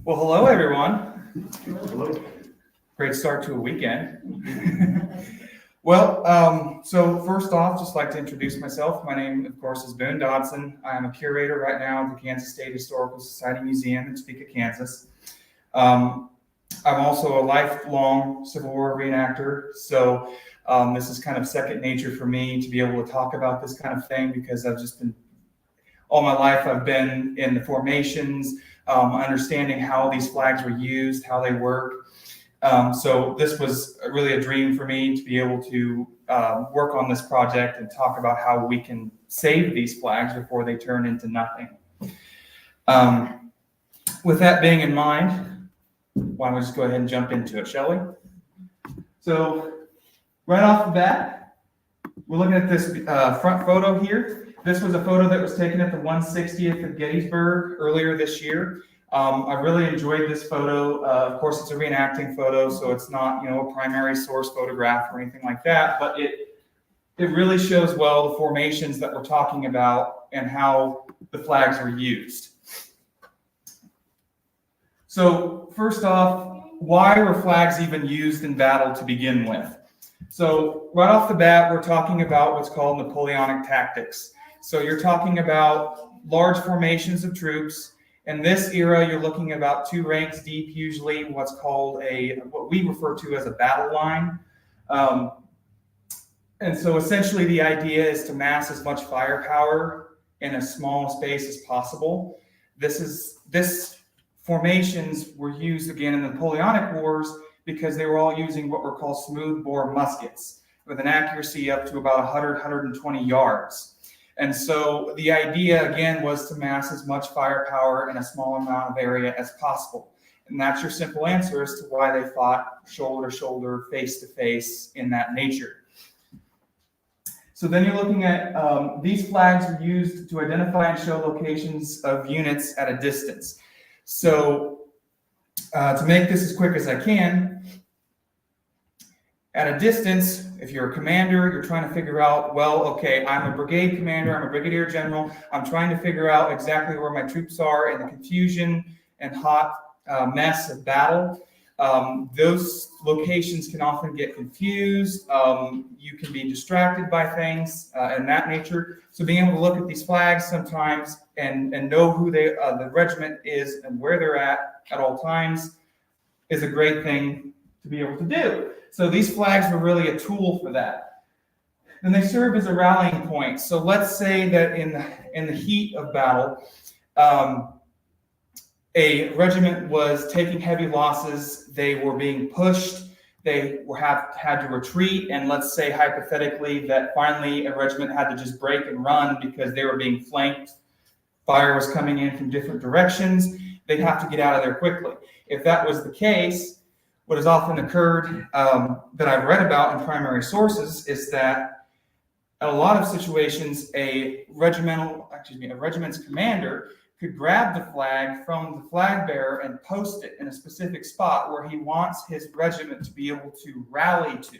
Well, hello, everyone. Hello. Great start to a weekend. So first off, just like to introduce myself. My name, of course, is Boone Dodson. I am a curator right now at the Kansas State Historical Society Museum in Topeka, Kansas. I'm also a lifelong Civil War reenactor, so this is kind of second nature for me to be able to talk about this kind of thing because all my life I've been in the formations, understanding how these flags were used, how they work. So this was really a dream for me to be able to work on this project and talk about how we can save these flags before they turn into nothing. With that being in mind, why don't we just go ahead and jump into it, shall we? So right off the bat, we're looking at this front photo here. This was a photo that was taken at the 160th of Gettysburg earlier this year. I really enjoyed this photo. Of course, it's a reenacting photo, so it's not, a primary source photograph or anything like that, but it really shows well the formations that we're talking about and how the flags were used. So first off, why were flags even used in battle to begin with? So right off the bat, we're talking about what's called Napoleonic tactics. So you're talking about large formations of troops. In this era, you're looking about 2 ranks deep, usually what's called what we refer to as a battle line. And so essentially the idea is to mass as much firepower in a small space as possible. This formations were used again in the Napoleonic Wars because they were all using what were called smoothbore muskets with an accuracy up to about 120 yards. And so the idea, again, was to mass as much firepower in a small amount of area as possible. And that's your simple answer as to why they fought shoulder to shoulder, face to face in that nature. So then you're looking at these flags were used to identify and show locations of units at a distance. So to make this as quick as I can, at a distance, if you're a commander, you're trying to figure out, well, okay, I'm a brigade commander, I'm a brigadier general, I'm trying to figure out exactly where my troops are in the confusion and hot mess of battle. Those locations can often get confused. You can be distracted by things and that nature. So being able to look at these flags sometimes and know who the regiment is and where they're at all times is a great thing to be able to do. So these flags were really a tool for that. And they serve as a rallying point. So let's say that in the heat of battle, a regiment was taking heavy losses. They were being pushed. They had to retreat. And let's say hypothetically that finally a regiment had to just break and run because they were being flanked. Fire was coming in from different directions. They'd have to get out of there quickly. If that was the case, what has often occurred that I've read about in primary sources is that in a lot of situations, a regiment's commander could grab the flag from the flag bearer and post it in a specific spot where he wants his regiment to be able to rally to.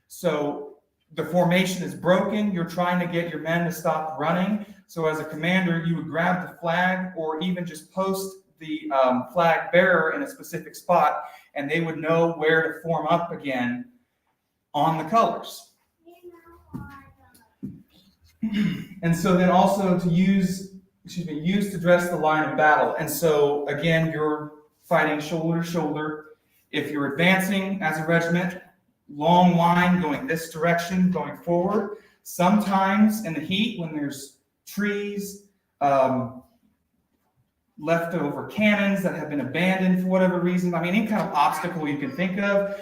So the formation is broken. You're trying to get your men to stop running. So as a commander, you would grab the flag or even just post the flag bearer in a specific spot, and they would know where to form up again on the colors. And so then also to use to dress the line of battle. And so again, you're fighting shoulder to shoulder. If you're advancing as a regiment, long line going this direction, going forward. Sometimes in the heat when there's trees, leftover cannons that have been abandoned for whatever reason. I mean, any kind of obstacle you can think of,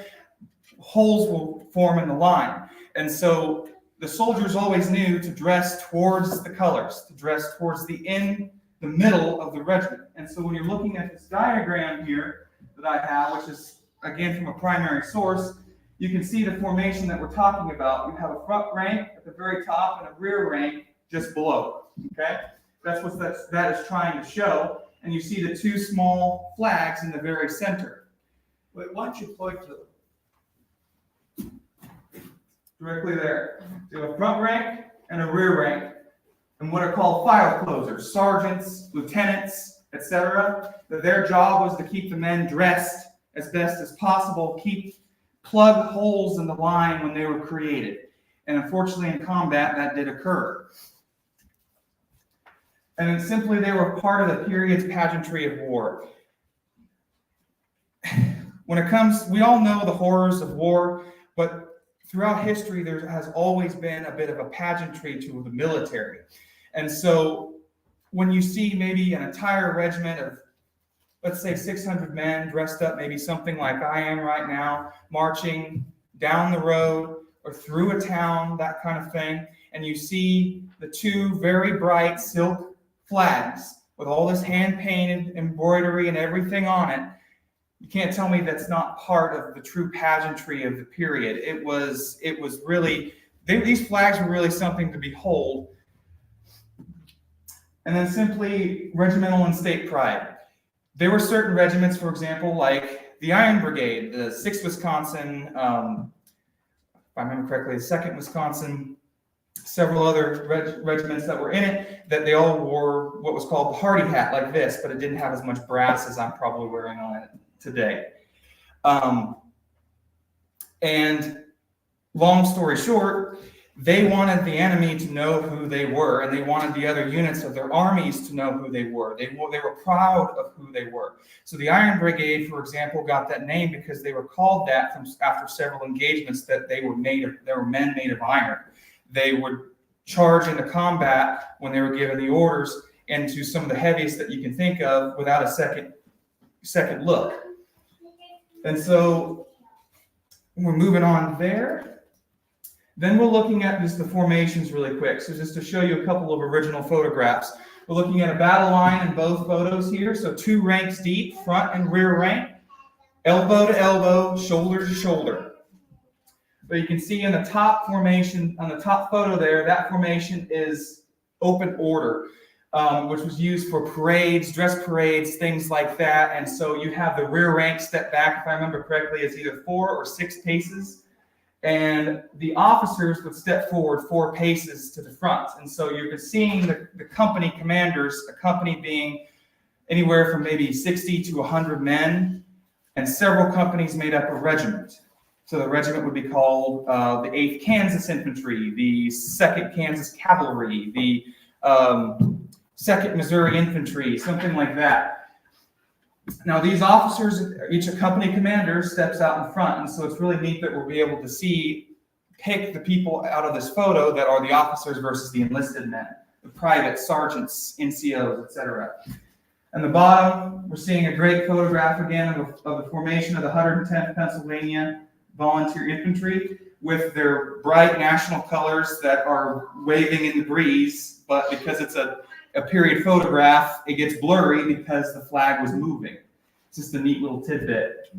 holes will form in the line. And so the soldiers always knew to dress towards the colors, to dress towards the middle of the regiment. And so when you're looking at this diagram here that I have, which is again from a primary source, you can see the formation that we're talking about. You have a front rank at the very top and a rear rank just below. Okay? That's what that is trying to show. And you see the 2 small flags in the very center. Wait, why don't you point to them? Directly there. So a front rank and a rear rank. And what are called file closers. Sergeants, lieutenants, etc., that their job was to keep the men dressed as best as possible, plug holes in the line when they were created. And unfortunately in combat that did occur. And then simply they were part of the period's pageantry of war. When it comes, we all know the horrors of war, but throughout history there has always been a bit of a pageantry to the military. And so when you see maybe an entire regiment of, let's say 600 men dressed up, maybe something like I am right now, marching down the road or through a town, that kind of thing, and you see the two very bright silk flags with all this hand-painted embroidery and everything on it, you can't tell me that's not part of the true pageantry of the period. It was really, these flags were really something to behold. And then simply regimental and state pride. There were certain regiments, for example, like the Iron Brigade, the 6th Wisconsin, if I remember correctly, the 2nd Wisconsin, several other regiments that were in it, that they all wore what was called the Hardy hat, like this, but it didn't have as much brass as I'm probably wearing on it today. And long story short, they wanted the enemy to know who they were, and they wanted the other units of their armies to know who they were. They were proud of who they were. So the Iron Brigade, for example, got that name because they were called that after several engagements that they were men made of iron. They would charge into combat when they were given the orders into some of the heaviest that you can think of without a second look. And so we're moving on there. Then we're looking at just the formations really quick. So just to show you a couple of original photographs. We're looking at a battle line in both photos here. So 2 ranks deep, front and rear rank, elbow to elbow, shoulder to shoulder. But you can see in the top formation, on the top photo there, that formation is open order, which was used for parades, dress parades, things like that. And so you have the rear rank step back, if I remember correctly, it's either 4 or 6 paces. And the officers would step forward 4 paces to the front. And so you're seeing the company commanders, a company being anywhere from maybe 60 to 100 men, and several companies made up a regiment. So the regiment would be called the 8th Kansas Infantry, the 2nd Kansas Cavalry, the 2nd Missouri Infantry, something like that. Now these officers, each company commander steps out in front, and so it's really neat that we'll be able to pick the people out of this photo that are the officers versus the enlisted men, the privates, sergeants, NCOs, etc. And the bottom, we're seeing a great photograph again of the formation of the 110th Pennsylvania Volunteer Infantry with their bright national colors that are waving in the breeze, but because it's a period photograph, it gets blurry because the flag was moving. It's just a neat little tidbit.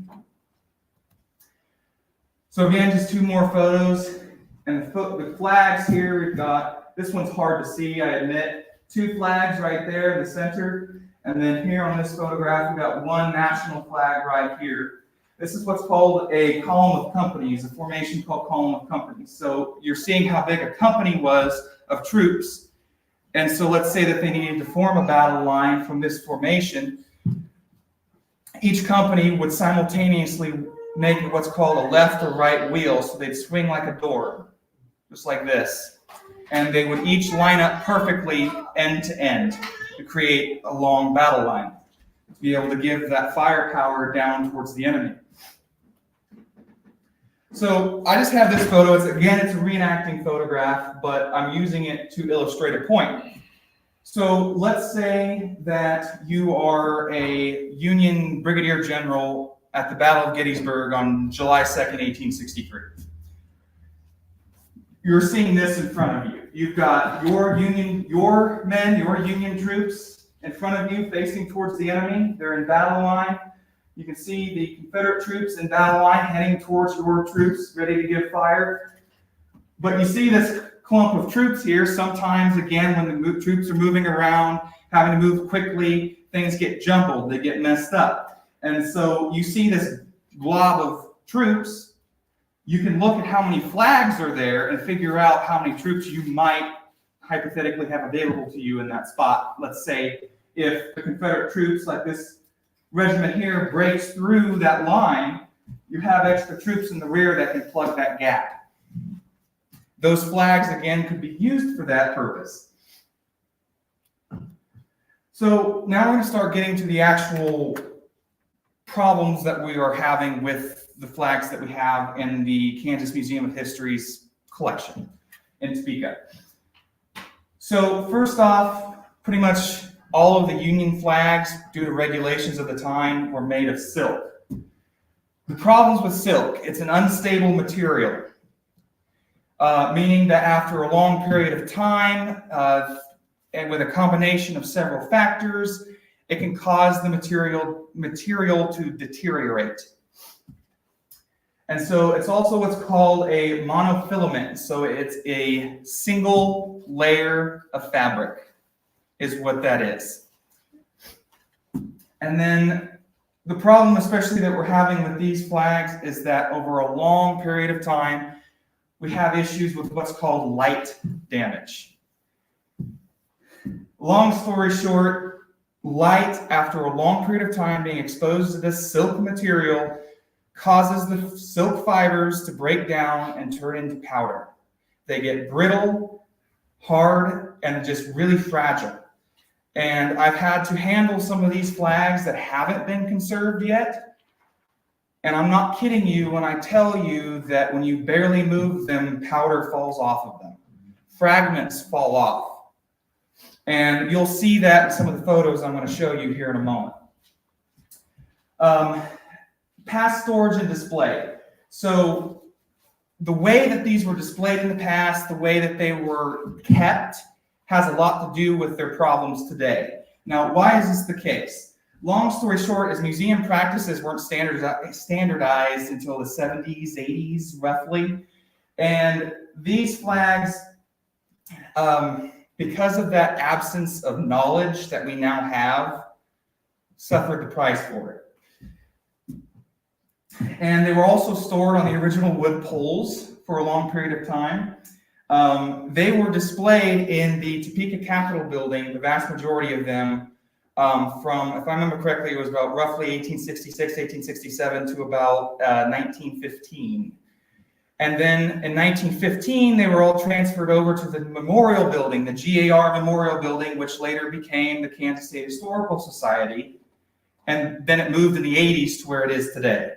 So again, just 2 more photos. And the flags here, we've got, this one's hard to see, I admit. 2 flags right there in the center. And then here on this photograph, we've got 1 national flag right here. This is what's called a column of companies, a formation called column of companies. So you're seeing how big a company was of troops. And so let's say that they needed to form a battle line from this formation. Each company would simultaneously make what's called a left or right wheel. So they'd swing like a door, just like this. And they would each line up perfectly end to end to create a long battle line, to be able to give that firepower down towards the enemy. So I just have this photo. It's a reenacting photograph, but I'm using it to illustrate a point. So let's say that you are a Union brigadier general at the Battle of Gettysburg on July 2nd, 1863. You're seeing this in front of you. You've got your Union troops in front of you facing towards the enemy. They're in battle line. You can see the Confederate troops in battle line heading towards your troops, ready to give fire. But you see this clump of troops here. Sometimes, again, when the troops are moving around, having to move quickly, things get jumbled, they get messed up. And so you see this glob of troops. You can look at how many flags are there and figure out how many troops you might hypothetically have available to you in that spot. Let's say if the Confederate troops, like this regiment here, breaks through that line, you have extra troops in the rear that can plug that gap. Those flags, again, could be used for that purpose. So now we're going to start getting to the actual problems that we are having with the flags that we have in the Kansas Museum of History's collection in Topeka. So first off, pretty much all of the Union flags, due to regulations of the time, were made of silk. The problems with silk, it's an unstable material, meaning that after a long period of time, and with a combination of several factors, it can cause the material to deteriorate. And so it's also what's called a monofilament. So it's a single layer of fabric is what that is. And then the problem, especially that we're having with these flags, is that over a long period of time, we have issues with what's called light damage. Long story short, light, after a long period of time being exposed to this silk material, causes the silk fibers to break down and turn into powder. They get brittle, hard, and just really fragile. And I've had to handle some of these flags that haven't been conserved yet. And I'm not kidding you when I tell you that when you barely move them, powder falls off of them. Fragments fall off. And you'll see that in some of the photos I'm going to show you here in a moment. Past storage and display. So the way that these were displayed in the past, the way that they were kept, has a lot to do with their problems today. Now, why is this the case? Long story short is museum practices weren't standardized until the 70s, 80s, roughly. And these flags, because of that absence of knowledge that we now have, suffered the price for it. And they were also stored on the original wood poles for a long period of time. They were displayed in the Topeka Capitol building, the vast majority of them, from, if I remember correctly, it was about roughly 1866, 1867 to about 1915. And then in 1915, they were all transferred over to the memorial building, the GAR Memorial Building, which later became the Kansas State Historical Society. And then it moved in the 80s to where it is today.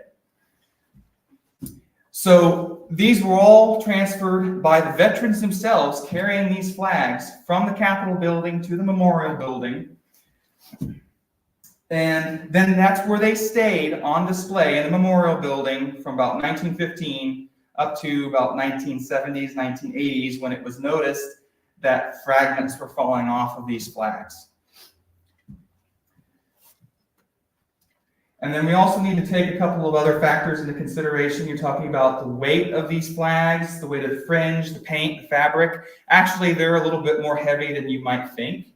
So these were all transferred by the veterans themselves, carrying these flags from the Capitol building to the memorial building. And then that's where they stayed on display in the memorial building from about 1915 up to about 1970s, 1980s, when it was noticed that fragments were falling off of these flags. And then we also need to take a couple of other factors into consideration. You're talking about the weight of these flags, the weight of the fringe, the paint, the fabric. Actually, they're a little bit more heavy than you might think.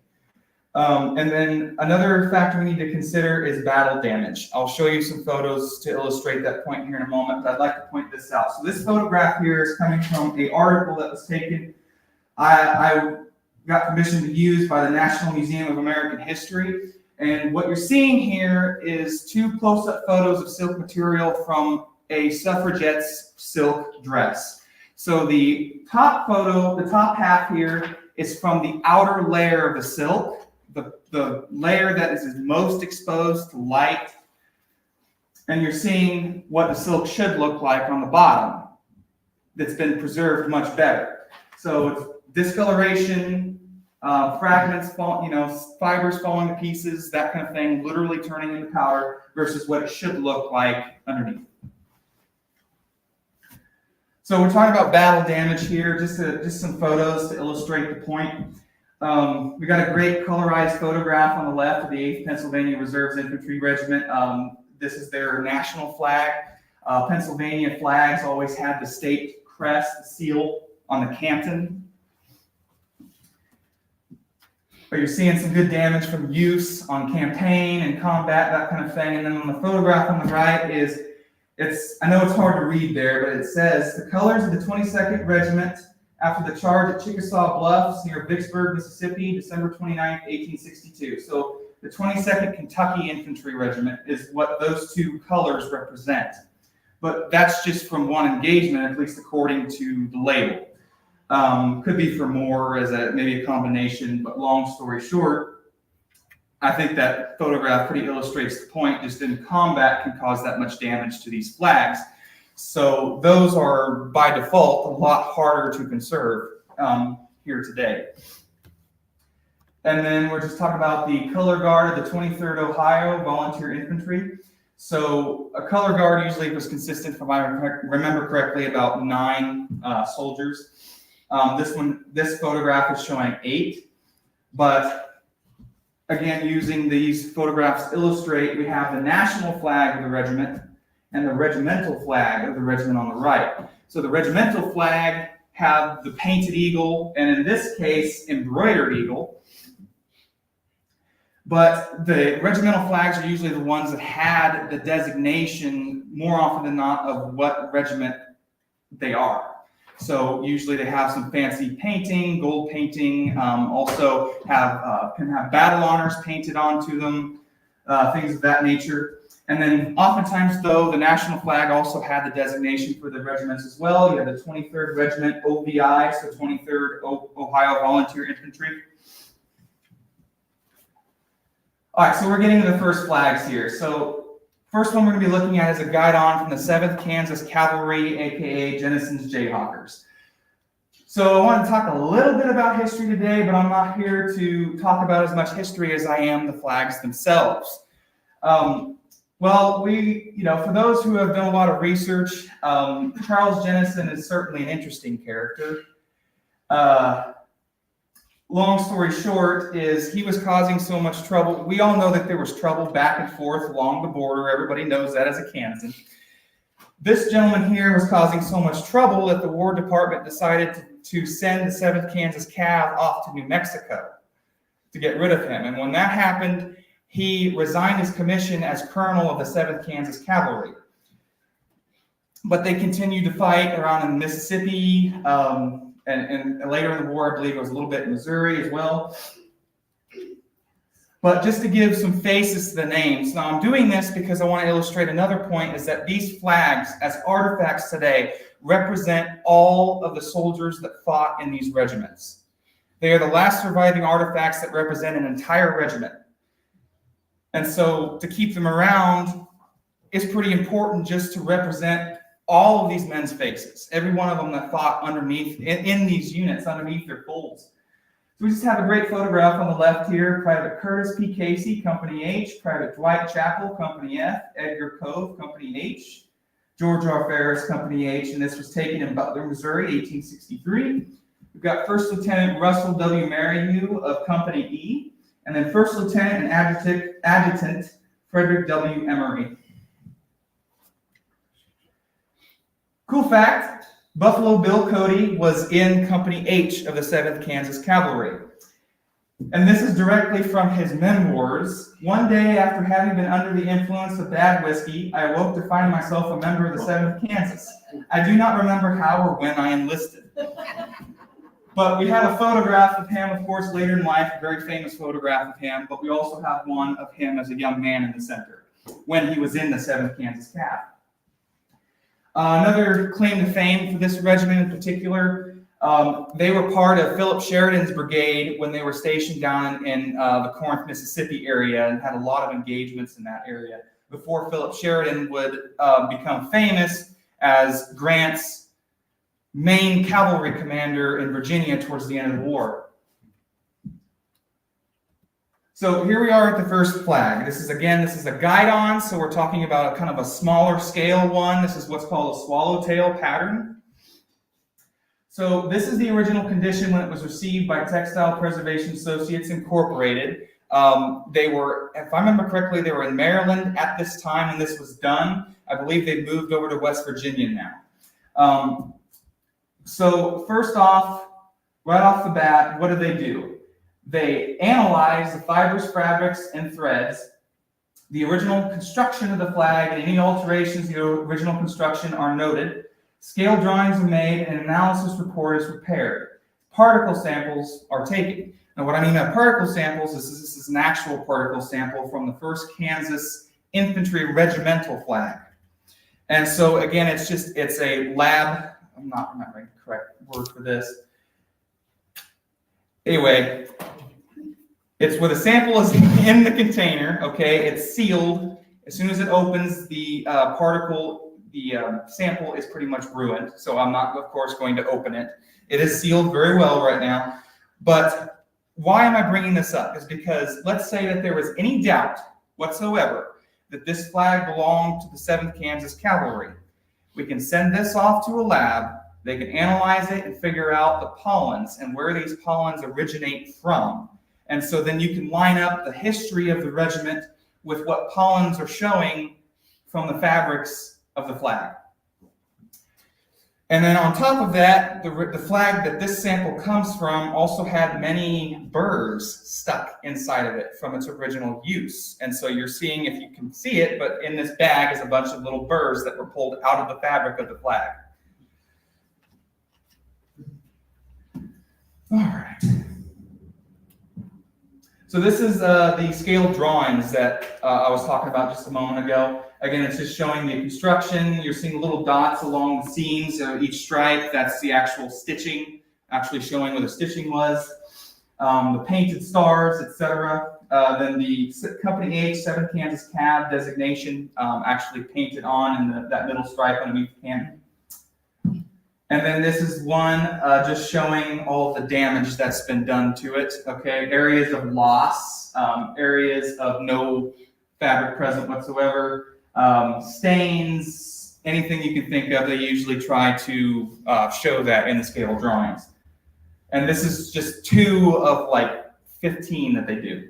And then another factor we need to consider is battle damage. I'll show you some photos to illustrate that point here in a moment, but I'd like to point this out. So this photograph here is coming from an article that was taken. I got permission to use by the National Museum of American History. And what you're seeing here is two close-up photos of silk material from a suffragette's silk dress. So the top photo, the top half here, is from the outer layer of the silk, the layer that is most exposed to light. And you're seeing what the silk should look like on the bottom that's been preserved much better. So it's discoloration, fragments fall, fibers falling to pieces, that kind of thing, literally turning into powder versus what it should look like underneath. So we're talking about battle damage here, just some photos to illustrate the point. We got a great colorized photograph on the left of the 8th Pennsylvania Reserves Infantry Regiment. This is their national flag. Pennsylvania flags always had the state crest, the seal on the canton. But you're seeing some good damage from use on campaign and combat, that kind of thing. And then on the photograph on the right is, I know it's hard to read there, but it says, the colors of the 22nd Regiment after the charge at Chickasaw Bluffs near Vicksburg, Mississippi, December 29th, 1862. So The 22nd Kentucky Infantry Regiment is what those two colors represent. But that's just from one engagement, at least according to the label. Could be for more as maybe a combination, but long story short, I think that photograph pretty illustrates the point. Just in combat can cause that much damage to these flags. So those are by default a lot harder to conserve here today. And then we're just talking about the color guard of the 23rd Ohio Volunteer Infantry. So a color guard usually was consistent, if I remember correctly, about 9 soldiers. This photograph is showing 8, but again, using these photographs to illustrate, we have the national flag of the regiment and the regimental flag of the regiment on the right. So the regimental flag have the painted eagle, and in this case, embroidered eagle. But the regimental flags are usually the ones that had the designation more often than not of what regiment they are. So usually they have some fancy painting, gold painting, also can have battle honors painted onto them, things of that nature. And then oftentimes, though, the national flag also had the designation for the regiments as well. You have the 23rd Regiment OVI, so 23rd Ohio Volunteer Infantry. All right, so we're getting to the first flags here. So first one we're going to be looking at is a guidon from the 7th Kansas Cavalry, aka Jennison's Jayhawkers. So I want to talk a little bit about history today, but I'm not here to talk about as much history as I am the flags themselves. Well, for those who have done a lot of research, Charles Jennison is certainly an interesting character. Long story short is he was causing so much trouble. We all know that there was trouble back and forth along the border. Everybody knows that as a Kansan. This gentleman here was causing so much trouble that the War Department decided to send the 7th Kansas Cav off to New Mexico to get rid of him. And when that happened, he resigned his commission as colonel of the 7th Kansas Cavalry. But they continued to fight around in Mississippi, and later in the war, I believe it was a little bit in Missouri as well. But just to give some faces to the names. Now I'm doing this because I want to illustrate another point, is that these flags as artifacts today represent all of the soldiers that fought in these regiments. They are the last surviving artifacts that represent an entire regiment. And so to keep them around is pretty important, just to represent all of these men's faces, every one of them that fought underneath, in these units, underneath their folds. So we just have a great photograph on the left here. Private Curtis P. Casey, Company H. Private Dwight Chappell, Company F. Edgar Cove, Company H. George R. Ferris, Company H. And this was taken in Butler, Missouri, 1863. We've got First Lieutenant Russell W. Merrihew of Company E. And then First Lieutenant and Adjutant Frederick W. Emery. Cool fact, Buffalo Bill Cody was in Company H of the 7th Kansas Cavalry. And this is directly from his memoirs. One day after having been under the influence of bad whiskey, I awoke to find myself a member of the 7th Kansas. I do not remember how or when I enlisted. But we have a photograph of him, of course, later in life, a very famous photograph of him, but we also have one of him as a young man in the center when he was in the 7th Kansas Cav. Another claim to fame for this regiment in particular, they were part of Philip Sheridan's brigade when they were stationed down in the Corinth, Mississippi area, and had a lot of engagements in that area before Philip Sheridan would become famous as Grant's main cavalry commander in Virginia towards the end of the war. So here we are at the first flag. This is a guidon, so we're talking about kind of a smaller scale one. This is what's called a swallowtail pattern. So this is the original condition when it was received by Textile Preservation Associates Incorporated. They were, if I remember correctly, they were in Maryland at this time when this was done. I believe they've moved over to West Virginia now. So first off, right off the bat, what do? They analyze the fibers, fabrics, and threads. The original construction of the flag and any alterations to the original construction are noted. Scale drawings are made and an analysis report is prepared. Particle samples are taken. Now, what I mean by particle samples is this is an actual particle sample from the 1st Kansas Infantry Regimental flag. And so again, it's a lab, I'm not remembering the correct word for this. Anyway, it's where the sample is in the container, okay? It's sealed. As soon as it opens, the sample is pretty much ruined. So I'm not, of course, going to open it. It is sealed very well right now. But why am I bringing this up? Is because let's say that there was any doubt whatsoever that this flag belonged to the 7th Kansas Cavalry. We can send this off to a lab. They can analyze it and figure out the pollens and where these pollens originate from. And so then you can line up the history of the regiment with what pollens are showing from the fabrics of the flag. And then on top of that, the flag that this sample comes from also had many burrs stuck inside of it from its original use. And so you're seeing, if you can see it, but in this bag is a bunch of little burrs that were pulled out of the fabric of the flag. All right. So this is the scale drawings that I was talking about just a moment ago. Again, it's just showing the construction. You're seeing little dots along the seams of each stripe. That's the actual stitching, actually showing where the stitching was. The painted stars, etc. Then the Company H 7th Kansas Cav designation actually painted on in that middle stripe underneath the cannon. And then this is one just showing all the damage that's been done to it. Okay, areas of loss, areas of no fabric present whatsoever, stains, anything you can think of. They usually try to show that in the scale drawings. And this is just 2 of like 15 that they do.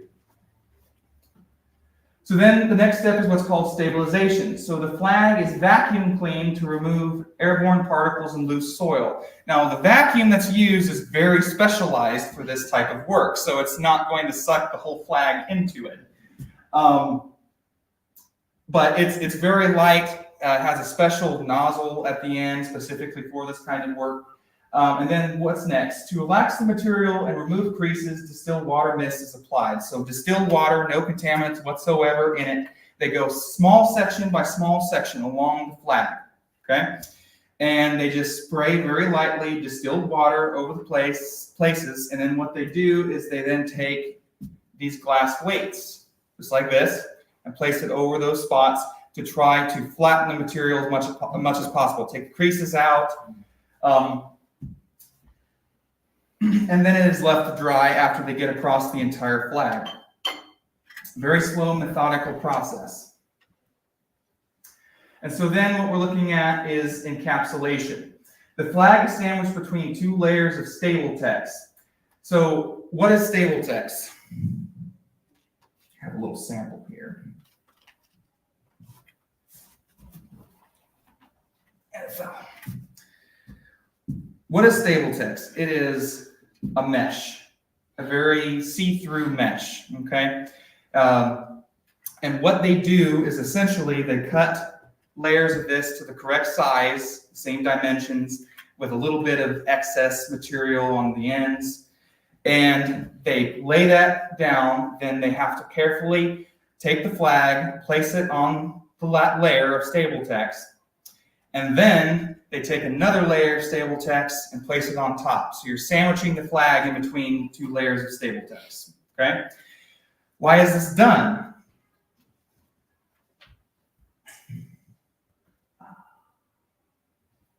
So then the next step is what's called stabilization. So the flag is vacuum cleaned to remove airborne particles and loose soil. Now the vacuum that's used is very specialized for this type of work, so it's not going to suck the whole flag into it. But it's very light, has a special nozzle at the end specifically for this kind of work. And then what's next? To relax the material and remove creases, distilled water mist is applied. So distilled water, no contaminants whatsoever in it. They go small section by small section along the flag, okay? And they just spray very lightly distilled water over the places. And then what they do is they then take these glass weights, just like this, and place it over those spots to try to flatten the material as much as possible. Take the creases out. And then it is left to dry after they get across the entire flag. Very slow, methodical process. And so then what we're looking at is encapsulation. The flag is sandwiched between 2 layers of stable text. So what is stable text? I have a little sample here. And it fell. What is stable text? It is a mesh, a very see-through mesh, okay? And what they do is essentially they cut layers of this to the correct size, same dimensions, with a little bit of excess material on the ends. And they lay that down, then they have to carefully take the flag, place it on the layer of stable text, and then they take another layer of stable text and place it on top. So you're sandwiching the flag in between 2 layers of stable text, okay? Why is this done?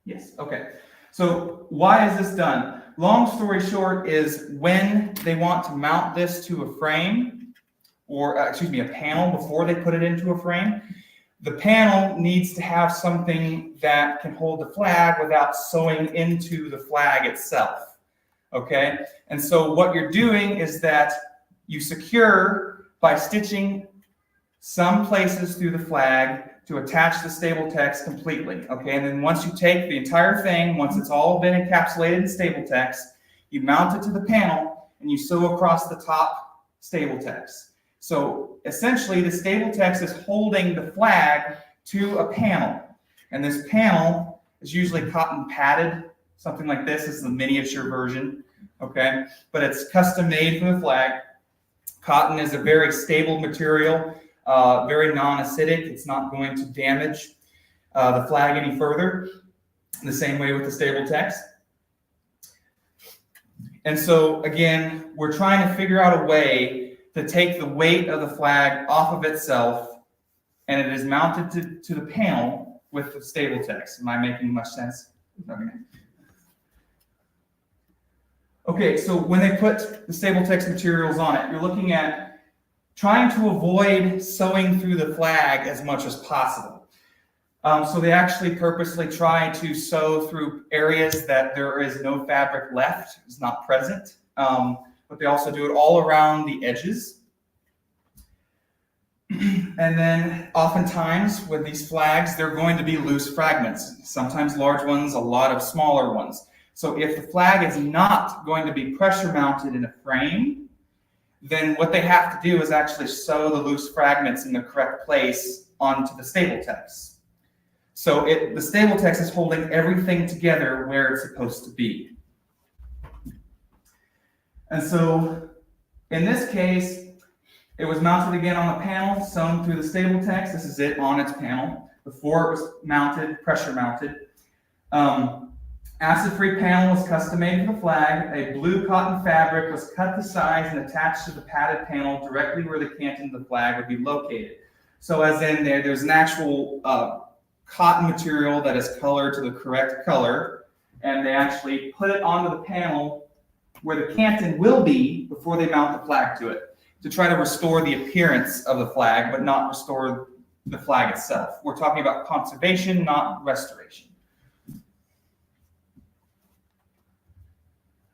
Yes, okay. So why is this done? Long story short is when they want to mount this to a frame, or a panel before they put it into a frame, the panel needs to have something that can hold the flag without sewing into the flag itself, okay? And so what you're doing is that you secure by stitching some places through the flag to attach the stable text completely, okay? And then once you take the entire thing, once it's all been encapsulated in stable text, you mount it to the panel and you sew across the top stable text. So essentially the stable text is holding the flag to a panel. And this panel is usually cotton padded, something like this is the miniature version okay? But it's custom made for the flag. Cotton is a very stable material, very non-acidic. It's not going to damage the flag any further. The same way with the stable text. And so again, we're trying to figure out a way to take the weight of the flag off of itself, and it is mounted to the panel with the stable text. Am I making much sense? Okay, so when they put the stable text materials on it, you're looking at trying to avoid sewing through the flag as much as possible. So they actually purposely try to sew through areas that there is no fabric left, is not present, but they also do it all around the edges. And then oftentimes with these flags, they're going to be loose fragments, sometimes large ones, a lot of smaller ones. So if the flag is not going to be pressure mounted in a frame, then what they have to do is actually sew the loose fragments in the correct place onto the stable text. So the stable text is holding everything together where it's supposed to be. And so in this case, it was mounted again on the panel, sewn through the stable text. This is it on its panel. Before it was mounted, pressure mounted. Acid-free panel was custom made for the flag. A blue cotton fabric was cut to size and attached to the padded panel directly where the canton of the flag would be located. So as in there's an actual cotton material that is colored to the correct color, and they actually put it onto the panel where the canton will be before they mount the flag to it, to try to restore the appearance of the flag, but not restore the flag itself. We're talking about conservation, not restoration.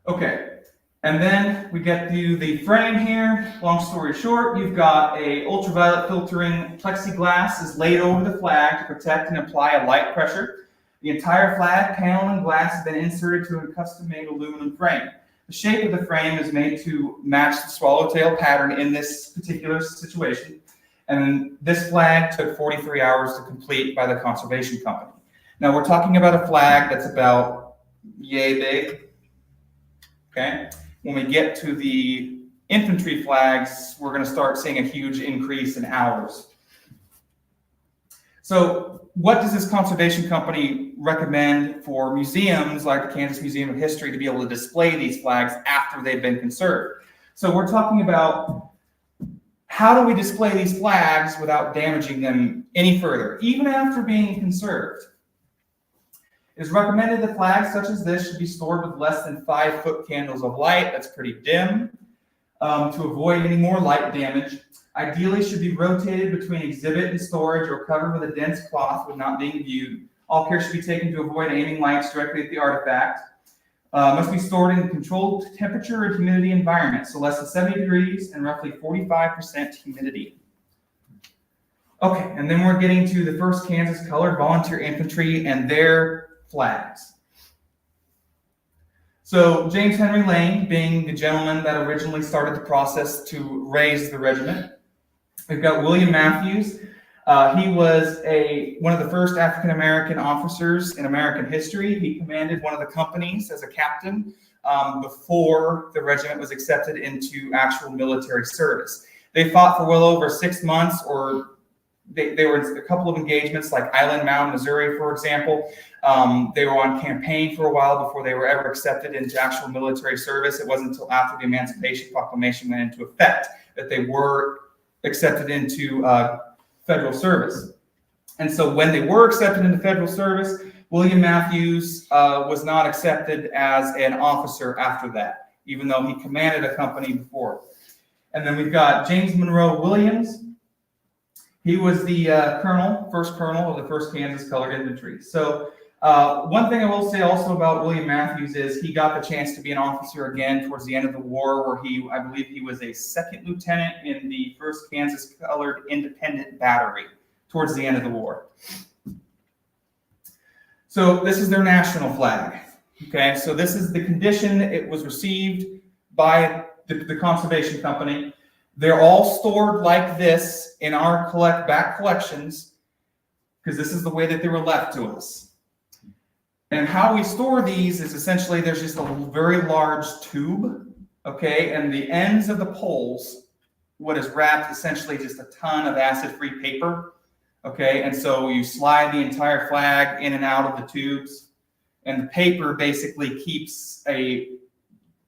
Okay, and then we get to the frame here. Long story short, you've got a ultraviolet filtering plexiglass is laid over the flag to protect and apply a light pressure. The entire flag, panel, and glass has been inserted to a custom-made aluminum frame. The shape of the frame is made to match the swallowtail pattern in this particular situation. And this flag took 43 hours to complete by the conservation company. Now we're talking about a flag that's about yay big. Okay. When we get to the infantry flags, we're going to start seeing a huge increase in hours. So what does this conservation company recommend for museums like the Kansas Museum of History to be able to display these flags after they've been conserved? So we're talking about how do we display these flags without damaging them any further, even after being conserved? It is recommended that flags such as this should be stored with less than 5-foot candles of light. That's pretty dim, to avoid any more light damage. Ideally should be rotated between exhibit and storage or covered with a dense cloth when not being viewed. All care should be taken to avoid aiming lights directly at the artifact. Must be stored in a controlled temperature and humidity environment, so less than 70 degrees and roughly 45% humidity. Okay, and then we're getting to the 1st Kansas Colored Volunteer Infantry and their flags. So James Henry Lane, being the gentleman that originally started the process to raise the regiment. We've got William Matthews. He was one of the first African-American officers in American history. He commanded one of the companies as a captain before the regiment was accepted into actual military service. They fought for well over 6 months, or they were in a couple of engagements like Island Mound, Missouri, for example. They were on campaign for a while before they were ever accepted into actual military service. It wasn't until after the Emancipation Proclamation went into effect that they were accepted into federal service. And so when they were accepted into federal service, William Matthews was not accepted as an officer after that, even though he commanded a company before. And then we've got James Monroe Williams. He was the first colonel of the 1st Kansas Colored Infantry. So one thing I will say also about William Matthews is he got the chance to be an officer again towards the end of the war, where I believe he was a 2nd lieutenant in the 1st Kansas Colored Independent Battery towards the end of the war. So this is their national flag. Okay, so this is the condition it was received by the conservation company. They're all stored like this in our back collections because this is the way that they were left to us. And how we store these is essentially there's just a very large tube, okay, and the ends of the poles, what is wrapped essentially just a ton of acid-free paper, okay, and so you slide the entire flag in and out of the tubes, and the paper basically keeps a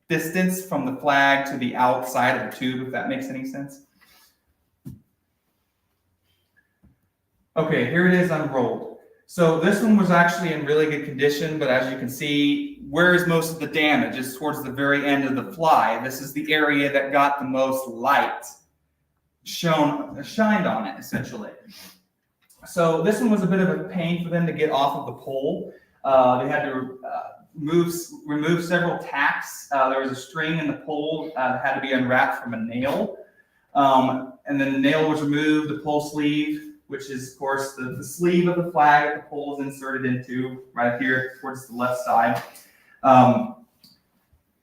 distance from the flag to the outside of the tube, if that makes any sense. Okay, here it is unrolled. So this one was actually in really good condition, but as you can see, where is most of the damage? It's towards the very end of the fly. This is the area that got the most light shined on it, essentially. So this one was a bit of a pain for them to get off of the pole. They had to remove several tacks. There was a string in the pole that had to be unwrapped from a nail. And then the nail was removed, the pole sleeve, which is, of course, the sleeve of the flag that the pole is inserted into right here towards the left side.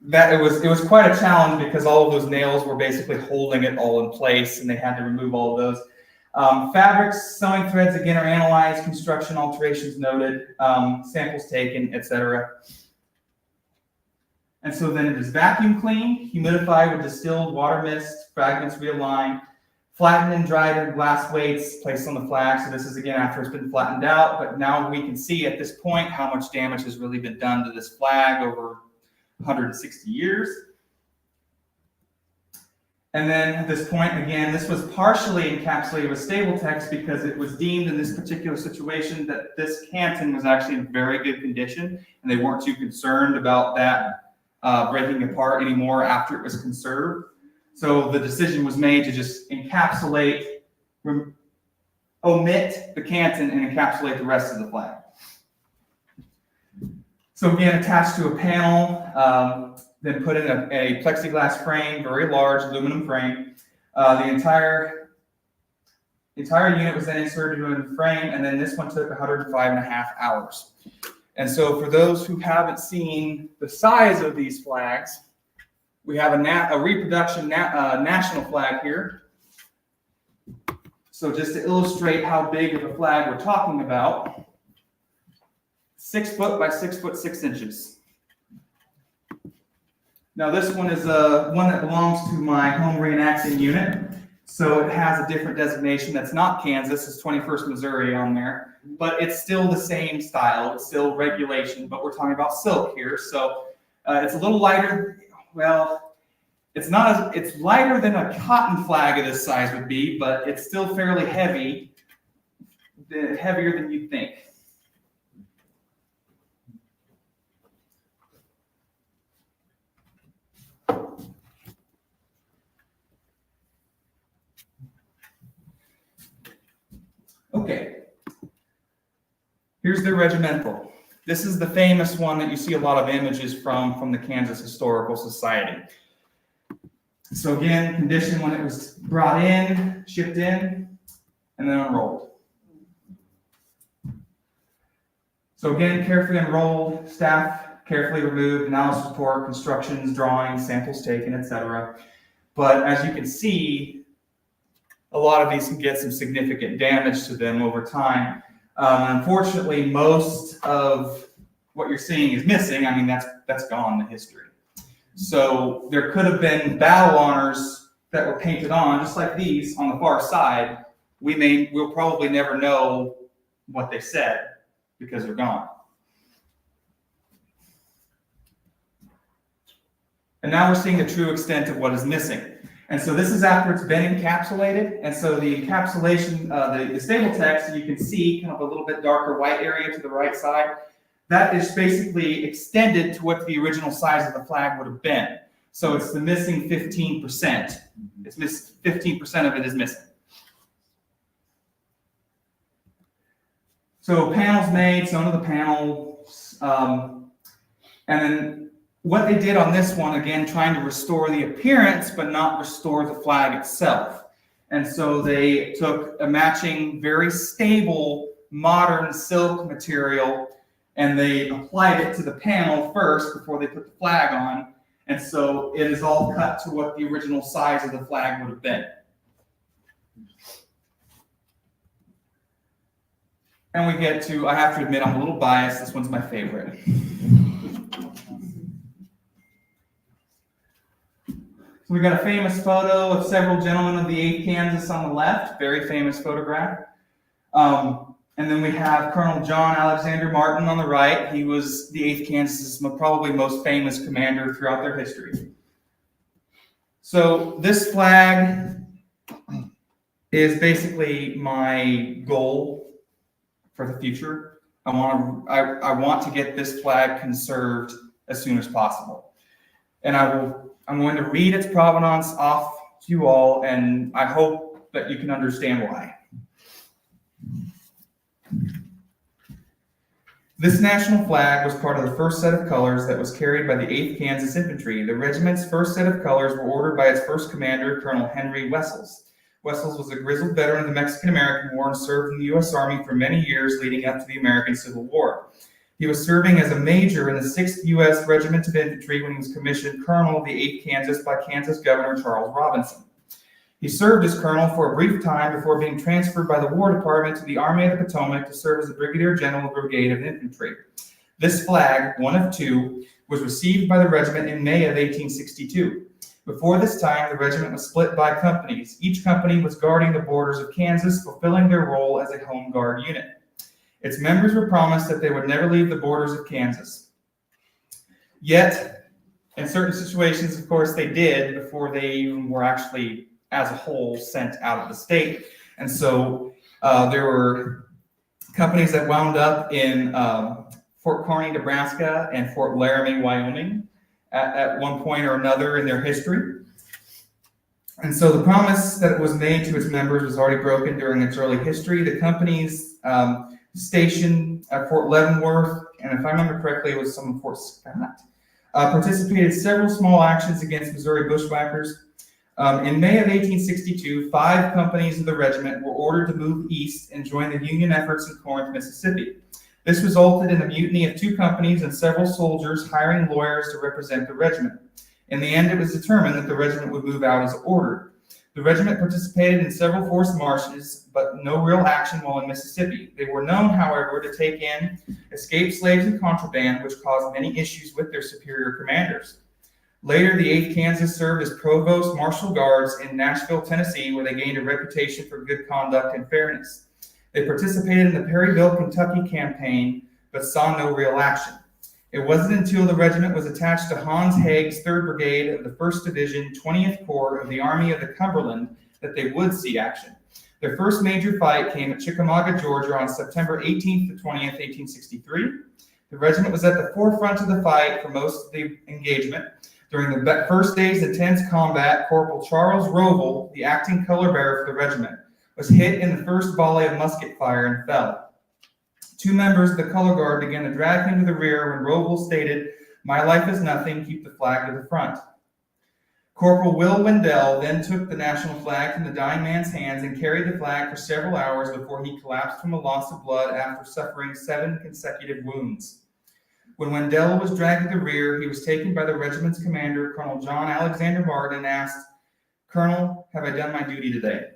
It was quite a challenge because all of those nails were basically holding it all in place, and they had to remove all of those. Fabrics, sewing threads, again, are analyzed, construction alterations noted, samples taken, etc. And so then it is vacuum cleaned, humidified with distilled water mist, fragments realigned, flattened and dried in glass weights placed on the flag. So this is again after it's been flattened out, but now we can see at this point how much damage has really been done to this flag over 160 years. And then at this point, again, this was partially encapsulated with stable text because it was deemed in this particular situation that this canton was actually in very good condition, and they weren't too concerned about that breaking apart anymore after it was conserved. So the decision was made to just encapsulate, omit the canton and encapsulate the rest of the flag. So again, attached to a panel, then put in a plexiglass frame, very large aluminum frame. The entire unit was then inserted into the frame, and then this one took 105.5 hours. And so for those who haven't seen the size of these flags, we have a reproduction national flag here. So just to illustrate how big of a flag we're talking about, 6 foot by 6 foot 6 inches. Now this one is one that belongs to my home reenacting unit. So it has a different designation that's not Kansas, it's 21st Missouri on there, but it's still the same style, it's still regulation, but we're talking about silk here. So it's a little lighter. Well, it's lighter than a cotton flag of this size would be, but it's still fairly heavy, heavier than you'd think. Okay, here's the regimental. This is the famous one that you see a lot of images from the Kansas Historical Society. So again, condition when it was brought in, shipped in, and then unrolled. So again, carefully unrolled, staff carefully removed, analysis report, constructions, drawings, samples taken, etc. But as you can see, a lot of these can get some significant damage to them over time. Unfortunately, most of what you're seeing is missing. I mean, that's gone in history. So there could have been battle honors that were painted on, just like these on the far side. We'll probably never know what they said because they're gone. And now we're seeing the true extent of what is missing. And so this is after it's been encapsulated. And so the encapsulation, the stable text, you can see kind of a little bit darker white area to the right side. That is basically extended to what the original size of the flag would have been. So it's the missing 15%. It's 15% of it is missing. So panels made, sewn to the panels, and then what they did on this one, again, trying to restore the appearance, but not restore the flag itself. And so they took a matching, very stable, modern silk material, and they applied it to the panel first before they put the flag on. And so it is all cut to what the original size of the flag would have been. And we get to, I have to admit, I'm a little biased. This one's my favorite. So we got a famous photo of several gentlemen of the 8th Kansas on the left, very famous photograph. And then we have Colonel John Alexander Martin on the right. He was the 8th Kansas's probably most famous commander throughout their history. So this flag is basically my goal for the future. I want to get this flag conserved as soon as possible. And I'm going to read its provenance off to you all, and I hope that you can understand why. This national flag was part of the first set of colors that was carried by the 8th Kansas Infantry. The regiment's first set of colors were ordered by its first commander, Colonel Henry Wessels. Wessels was a grizzled veteran of the Mexican-American War and served in the U.S. Army for many years leading up to the American Civil War. He was serving as a major in the 6th U.S. Regiment of Infantry when he was commissioned Colonel of the 8th Kansas by Kansas Governor Charles Robinson. He served as colonel for a brief time before being transferred by the War Department to the Army of the Potomac to serve as a brigadier general of the Brigade of Infantry. This flag, one of two, was received by the regiment in May of 1862. Before this time, the regiment was split by companies. Each company was guarding the borders of Kansas, fulfilling their role as a home guard unit. Its members were promised that they would never leave the borders of Kansas. Yet, in certain situations, of course, they did before they even were actually, as a whole, sent out of the state. And so there were companies that wound up in Fort Kearney, Nebraska, and Fort Laramie, Wyoming, at one point or another in their history. And so the promise that was made to its members was already broken during its early history. The company's station at Fort Leavenworth, and if I remember correctly, it was some of Fort Scott, participated in several small actions against Missouri bushwhackers. In May of 1862, 5 companies of the regiment were ordered to move east and join the Union efforts in Corinth, Mississippi. This resulted in the mutiny of 2 companies and several soldiers hiring lawyers to represent the regiment. In the end, it was determined that the regiment would move out as ordered. The regiment participated in several forced marches, but no real action while in Mississippi. They were known, however, to take in escaped slaves and contraband, which caused many issues with their superior commanders. Later, the 8th Kansas served as provost martial guards in Nashville, Tennessee, where they gained a reputation for good conduct and fairness. They participated in the Perryville, Kentucky campaign, but saw no real action. It wasn't until the regiment was attached to Hans Haig's 3rd Brigade of the 1st Division, 20th Corps of the Army of the Cumberland that they would see action. Their first major fight came at Chickamauga, Georgia on September 18th to 20th, 1863. The regiment was at the forefront of the fight for most of the engagement. During the first day's intense combat, Corporal Charles Rovell, the acting color bearer for the regiment, was hit in the first volley of musket fire and fell. 2 members of the color guard began to drag him to the rear when Rovell stated, "My life is nothing, keep the flag to the front." Corporal Will Wendell then took the national flag from the dying man's hands and carried the flag for several hours before he collapsed from a loss of blood after suffering 7 consecutive wounds. When Wendell was dragged to the rear, he was taken by the regiment's commander, Colonel John Alexander Martin, and asked, "Colonel, have I done my duty today?"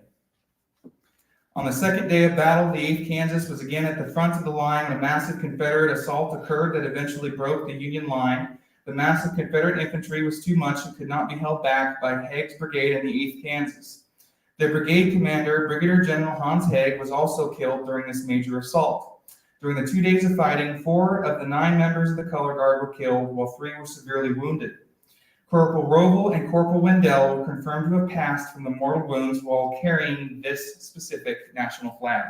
On the second day of battle, the 8th Kansas was again at the front of the line when a massive Confederate assault occurred that eventually broke the Union line. The massive Confederate infantry was too much and could not be held back by Haig's brigade and the 8th Kansas. Their brigade commander, Brigadier General Hans Haig, was also killed during this major assault. During the 2 days of fighting, 4 of the 9 members of the color guard were killed, while 3 were severely wounded. Corporal Rovell and Corporal Wendell were confirmed to have passed from the mortal wounds while carrying this specific national flag.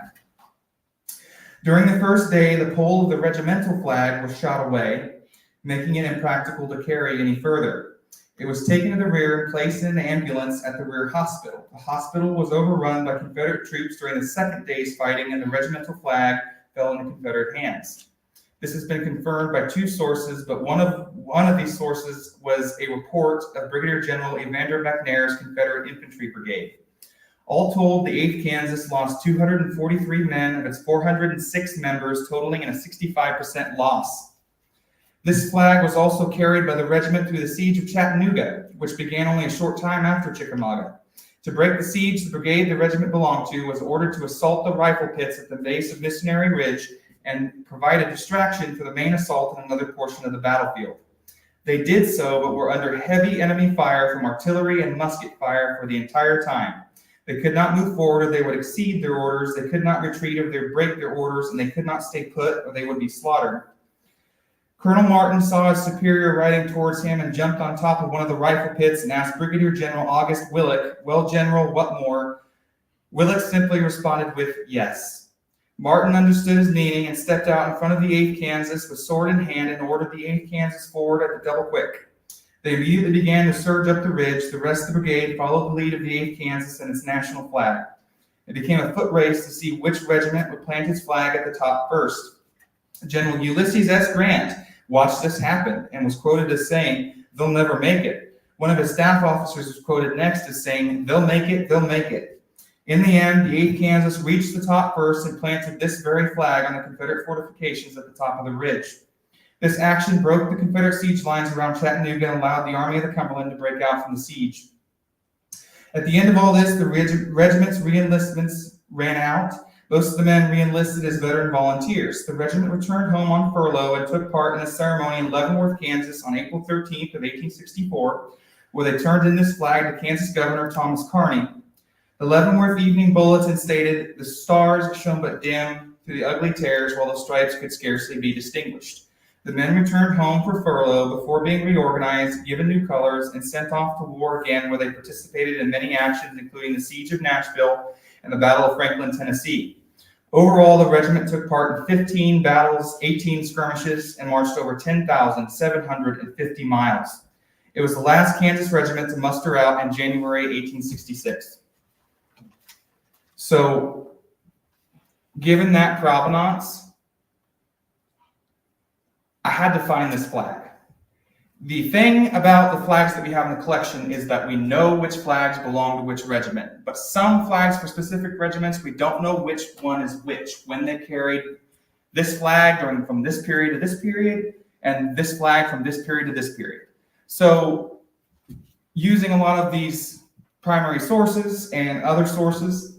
During the first day, the pole of the regimental flag was shot away, making it impractical to carry any further. It was taken to the rear and placed in an ambulance at the rear hospital. The hospital was overrun by Confederate troops during the second day's fighting, and the regimental flag fell into Confederate hands. This has been confirmed by 2 sources, but one of these sources was a report of Brigadier General Evander McNair's Confederate Infantry Brigade. All told, the 8th Kansas lost 243 men of its 406 members, totaling in a 65% loss. This flag was also carried by the regiment through the siege of Chattanooga, which began only a short time after Chickamauga. To break the siege, the brigade the regiment belonged to was ordered to assault the rifle pits at the base of Missionary Ridge and provide a distraction for the main assault in another portion of the battlefield. They did so, but were under heavy enemy fire from artillery and musket fire for the entire time. They could not move forward or they would exceed their orders. They could not retreat or they would break their orders, and they could not stay put or they would be slaughtered. Colonel Martin saw his superior riding towards him and jumped on top of one of the rifle pits and asked Brigadier General August Willock, "Well, General, what more?" Willock simply responded with yes. Martin understood his meaning and stepped out in front of the 8th Kansas with sword in hand and ordered the 8th Kansas forward at the double quick. They immediately began to surge up the ridge. The rest of the brigade followed the lead of the 8th Kansas and its national flag. It became a foot race to see which regiment would plant its flag at the top first. General Ulysses S. Grant watched this happen and was quoted as saying, "They'll never make it." One of his staff officers was quoted next as saying, "They'll make it, they'll make it." In the end, the 8th Kansas reached the top first and planted this very flag on the Confederate fortifications at the top of the ridge. This action broke the Confederate siege lines around Chattanooga and allowed the Army of the Cumberland to break out from the siege. At the end of all this, the regiment's reenlistments ran out. Most of the men reenlisted as veteran volunteers. The regiment returned home on furlough and took part in a ceremony in Leavenworth, Kansas on April 13th of 1864, where they turned in this flag to Kansas Governor Thomas Kearny. The Leavenworth Evening Bulletin stated, "The stars shone but dim through the ugly tears, while the stripes could scarcely be distinguished." The men returned home for furlough before being reorganized, given new colors, and sent off to war again, where they participated in many actions, including the Siege of Nashville and the Battle of Franklin, Tennessee. Overall, the regiment took part in 15 battles, 18 skirmishes, and marched over 10,750 miles. It was the last Kansas regiment to muster out in January 1866. So, given that provenance, I had to find this flag. The thing about the flags that we have in the collection is that we know which flags belong to which regiment, but some flags for specific regiments, we don't know which one is which, when they carried this flag during from this period to this period, and this flag from this period to this period. So, using a lot of these primary sources and other sources,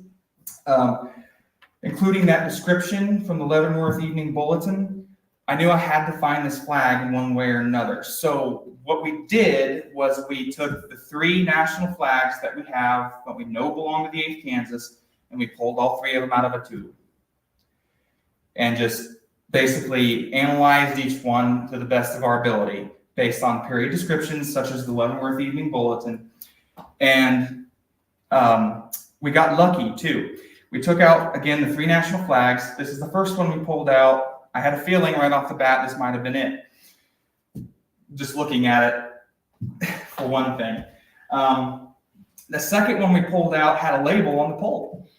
including that description from the Leavenworth Evening Bulletin, I knew I had to find this flag in one way or another. So what we did was we took the 3 national flags that we have, that we know belong to the 8th Kansas, and we pulled all 3 of them out of a tube. And just basically analyzed each one to the best of our ability, based on period descriptions, such as the Leavenworth Evening Bulletin. And we got lucky, too. We took out, again, the 3 national flags. This is the first one we pulled out. I had a feeling right off the bat this might have been it. Just looking at it, for one thing. The second one we pulled out had a label on the pole.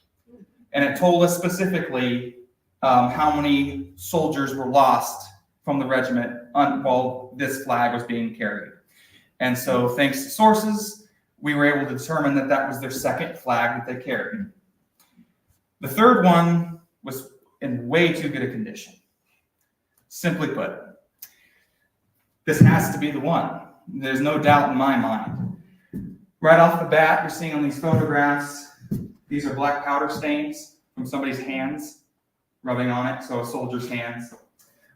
And it told us specifically how many soldiers were lost from the regiment while this flag was being carried. And so thanks to sources, we were able to determine that that was their second flag that they carried. The third one was in way too good a condition. Simply put, this has to be the one. There's no doubt in my mind. Right off the bat, you're seeing on these photographs, these are black powder stains from somebody's hands rubbing on it, so a soldier's hands.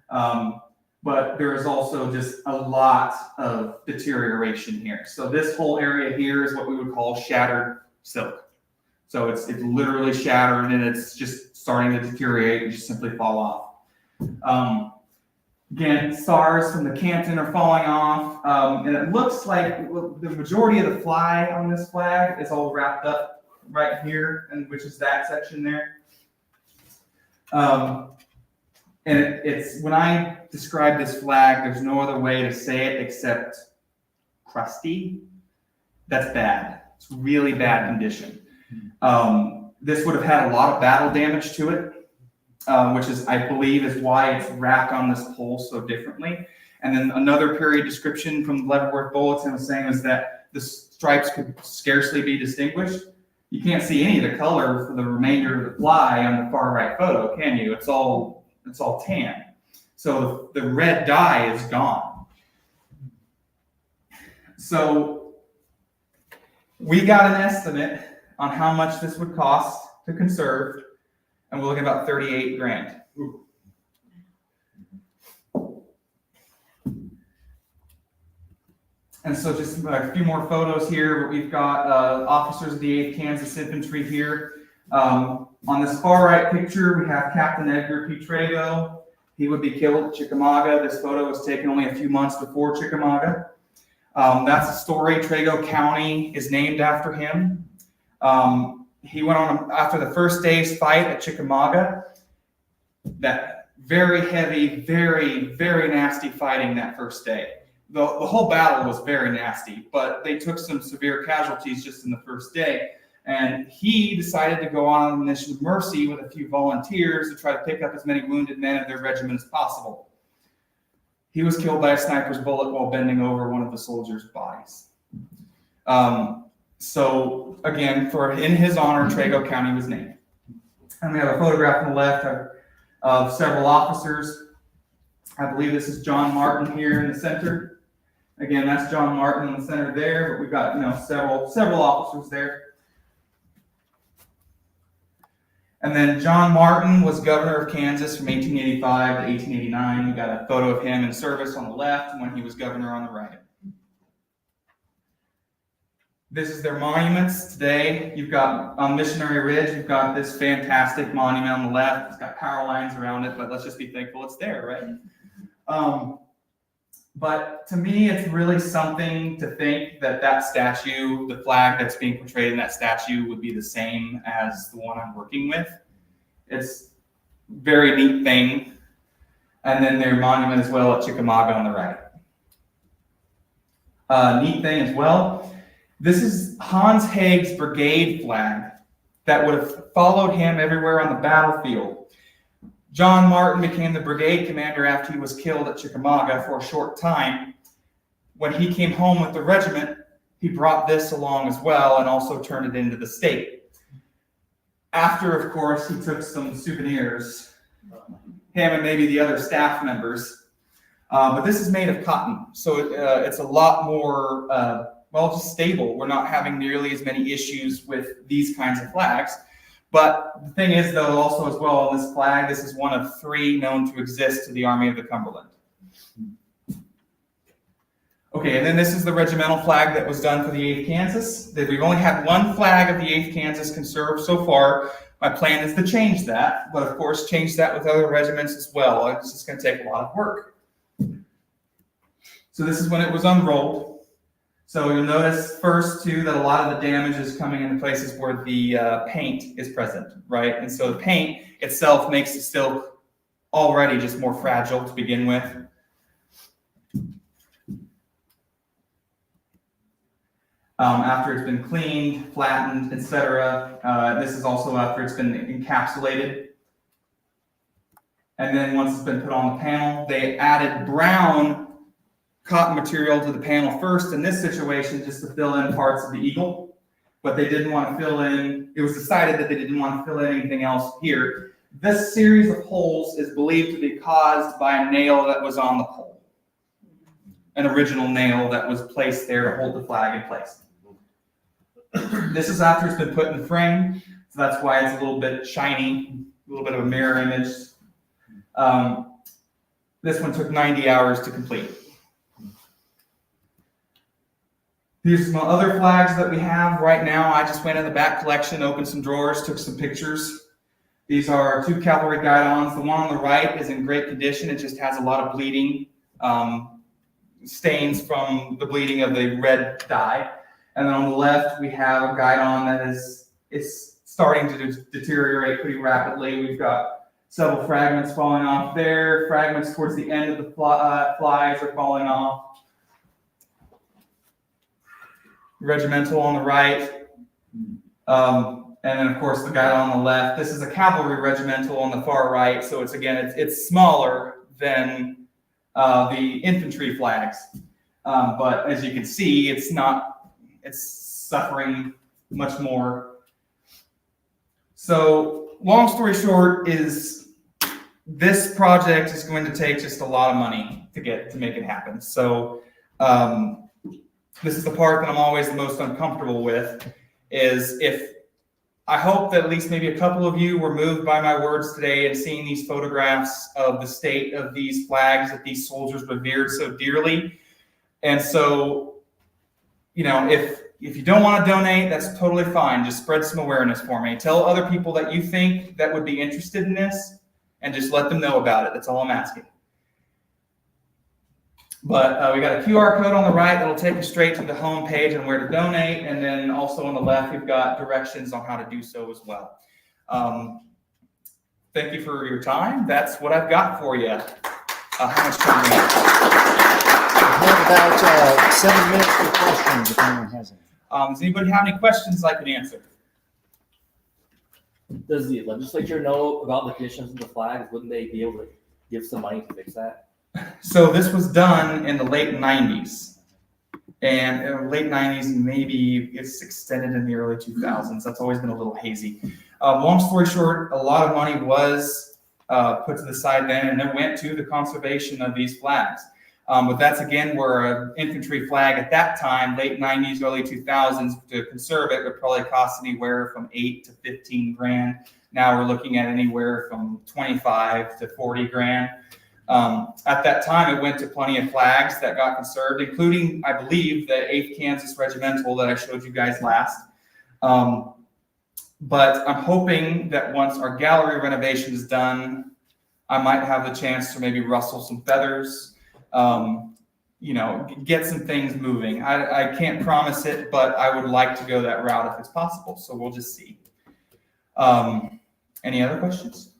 But there is also just a lot of deterioration here. So this whole area here is what we would call shattered silk. So it's literally shattered and it's just starting to deteriorate and just simply fall off. Again, stars from the canton are falling off, and it looks like the majority of the fly on this flag is all wrapped up right here, and which is that section there. And it's when I describe this flag, there's no other way to say it except crusty. That's bad. It's really bad condition. This would have had a lot of battle damage to it. Which is, I believe, is why it's wrapped on this pole so differently. And then another period description from the Leavenworth Bulletin was saying is that the stripes could scarcely be distinguished. You can't see any of the color for the remainder of the fly on the far right photo, can you? It's all tan. So the red dye is gone. So we got an estimate on how much this would cost to conserve, and we're looking at about 38 grand. And so just a few more photos here. We've got officers of the 8th Kansas Infantry here. On this far right picture, we have Captain Edgar P. Trago. He would be killed at Chickamauga. This photo was taken only a few months before Chickamauga. That's a story. Trago County is named after him. He went on, after the first day's fight at Chickamauga, that very heavy, very, very nasty fighting that first day. The whole battle was very nasty, but they took some severe casualties just in the first day. And he decided to go on a mission of mercy with a few volunteers to try to pick up as many wounded men of their regiment as possible. He was killed by a sniper's bullet while bending over one of the soldiers' bodies. So again, in his honor, Trago County was named. And we have a photograph on the left of several officers. I believe this is John Martin here in the center. Again, that's John Martin in the center there, but we've got several officers there. And then John Martin was governor of Kansas from 1885 to 1889. We got a photo of him in service on the left when he was governor on the right. This is their monuments today. You've got on Missionary Ridge, you've got this fantastic monument on the left. It's got power lines around it, but let's just be thankful it's there, right? But to me, it's really something to think that statue, the flag that's being portrayed in that statue, would be the same as the one I'm working with. It's a very neat thing. And then their monument as well at Chickamauga on the right. Neat thing as well. This is Hans Haig's brigade flag that would have followed him everywhere on the battlefield. John Martin became the brigade commander after he was killed at Chickamauga for a short time. When he came home with the regiment, he brought this along as well and also turned it into the state. After, of course, he took some souvenirs, him and maybe the other staff members. But this is made of cotton, so it's a lot more, just stable. We're not having nearly as many issues with these kinds of flags. But the thing is, though, also as well on this flag, this is one of 3 known to exist to the Army of the Cumberland. Okay, and then this is the regimental flag that was done for the 8th Kansas. We've only had 1 flag of the 8th Kansas conserved so far. My plan is to change that, but of course change that with other regiments as well. It's just going to take a lot of work. So this is when it was unrolled. So you'll notice first too that a lot of the damage is coming into places where the paint is present, right? And so the paint itself makes it still already just more fragile to begin with. After it's been cleaned, flattened, etc. This is also after it's been encapsulated. And then once it's been put on the panel, they added brown cotton material to the panel first in this situation just to fill in parts of the eagle, but they didn't want to fill in, it was decided that they didn't want to fill in anything else here. This series of holes is believed to be caused by a nail that was on the pole, an original nail that was placed there to hold the flag in place. This is after it's been put in the frame, so that's why it's a little bit shiny, a little bit of a mirror image. This one took 90 hours to complete. Here's some other flags that we have right now. I just went in the back collection, opened some drawers, took some pictures. These are 2 cavalry guidons. The one on the right is in great condition. It just has a lot of bleeding, stains from the bleeding of the red dye. And then on the left, we have a guidon that is starting to deteriorate pretty rapidly. We've got several fragments falling off there. Fragments towards the end of the flies are falling off. Regimental on the right, and then of course the guy on the left. This is a cavalry regimental on the far right, so it's smaller than the infantry flags, but as you can see, it's suffering much more. So long story short is this project is going to take just a lot of money to make it happen. So this is the part that I'm always the most uncomfortable with, is if I hope that at least maybe a couple of you were moved by my words today and seeing these photographs of the state of these flags that these soldiers revered so dearly. And so, you know, if you don't want to donate, that's totally fine. Just spread some awareness for me. Tell other people that you think that would be interested in this and just let them know about it. That's all I'm asking. But we got a QR code on the right that'll take you straight to the home page and where to donate. And then also on the left, we've got directions on how to do so as well. Thank you for your time. That's what I've got for you. How much time do we have? We have about 7 minutes for questions if anyone has any. Does anybody have any questions I can answer? Does the legislature know about the conditions of the flags? Wouldn't they be able to give some money to fix that? So this was done in the late 90s. And in the late 90s, maybe it's extended in the early 2000s. That's always been a little hazy. Long story short, a lot of money was put to the side then, and it went to the conservation of these flags. But that's, again, where an infantry flag at that time, late 90s, early 2000s, to conserve it would probably cost anywhere from 8 to 15 grand. Now we're looking at anywhere from 25 to 40 grand. At that time, it went to plenty of flags that got conserved, including, I believe, the 8th Kansas Regimental that I showed you guys last. But I'm hoping that once our gallery renovation is done, I might have the chance to maybe rustle some feathers, you know, get some things moving. I can't promise it, but I would like to go that route if it's possible. So we'll just see. Any other questions?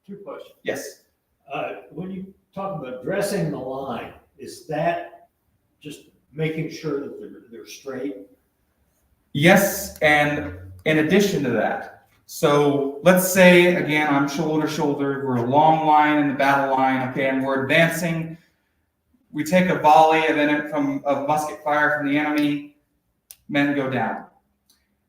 2 questions. Yes. When you talk about dressing the line, is that just making sure that they're straight? Yes, and in addition to that, so let's say, again, I'm shoulder to shoulder, we're a long line in the battle line, okay, and we're advancing. We take a volley of musket fire from the enemy, men go down.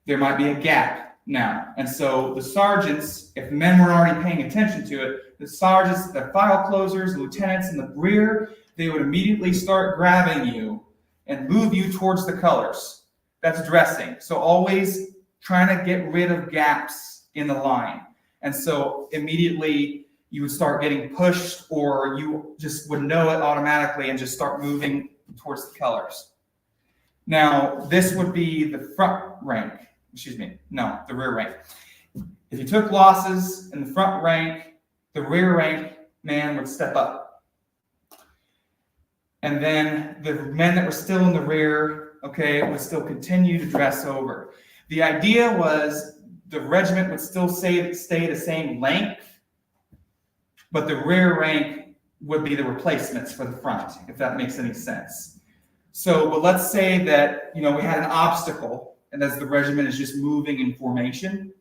There might be a gap now, and so the sergeants, if men were already paying attention to it, the sergeants, the file closers, the lieutenants in the rear, they would immediately start grabbing you and move you towards the colors. That's dressing. So always trying to get rid of gaps in the line. And so immediately you would start getting pushed, or you just would know it automatically and just start moving towards the colors. Now, this would be the front rank. The rear rank. If you took losses in the front rank, the rear rank man would step up. And then the men that were still in the rear, okay, would still continue to dress over. The idea was the regiment would still stay the same length, but the rear rank would be the replacements for the front, if that makes any sense. So, but let's say that, you know, we had an obstacle, and as the regiment is just moving in formation,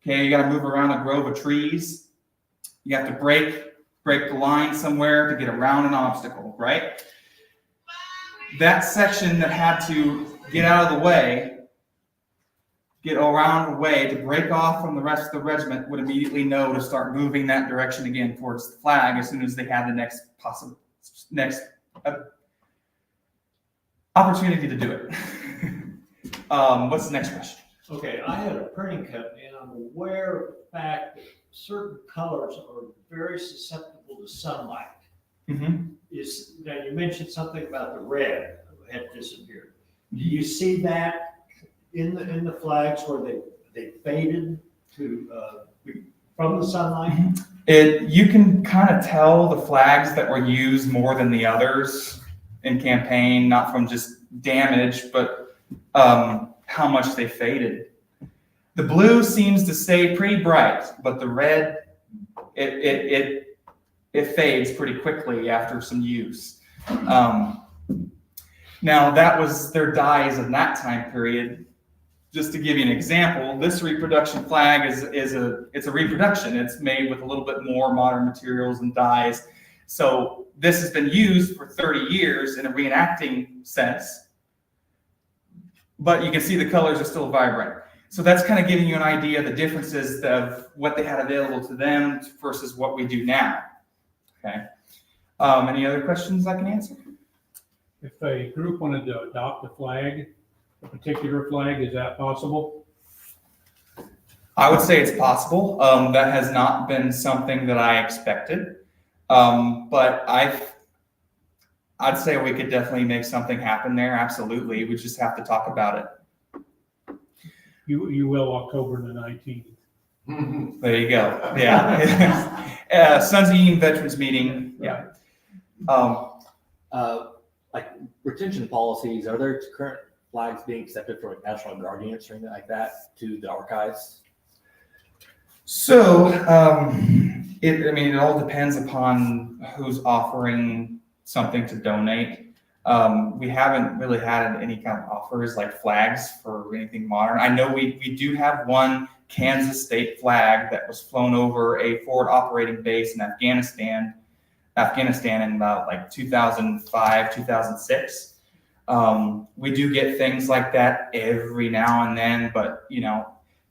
okay, you got to move around a grove of trees. You have to break the line somewhere to get around an obstacle, right? That section that had to get out of the way, get around the way to break off from the rest of the regiment, would immediately know to start moving that direction again towards the flag as soon as they had the next opportunity to do it. What's the next question? Okay, I had a printing company, and I'm aware of the fact that certain colors are very susceptible to sunlight. Mm-hmm. Now you mentioned something about the red had disappeared. Do you see that in the flags where they faded from the sunlight? You can kind of tell the flags that were used more than the others in campaign, not from just damage, but how much they faded. The blue seems to stay pretty bright, but the red, it fades pretty quickly after some use. Now that was their dyes in that time period. Just to give you an example, this reproduction flag it's a reproduction. It's made with a little bit more modern materials and dyes. So this has been used for 30 years in a reenacting sense, but you can see the colors are still vibrant. So that's kind of giving you an idea of the differences of what they had available to them versus what we do now. Okay. Any other questions I can answer? If a group wanted to adopt a flag, a particular flag, is that possible? I would say it's possible. That has not been something that I expected. But I'd say we could definitely make something happen there. Absolutely. We just have to talk about it. You will October the 19th. There you go. Yeah. Sons of Union Veterans Meeting. Yeah. Like retention policies, are there current flags being accepted for like National Guard units or anything like that to the archives? So, it all depends upon who's offering something to donate. We haven't really had any kind of offers like flags for anything modern. I know we do have one Kansas state flag that was flown over a forward operating base in Afghanistan in about like 2005, 2006. We do get things like that every now and then, but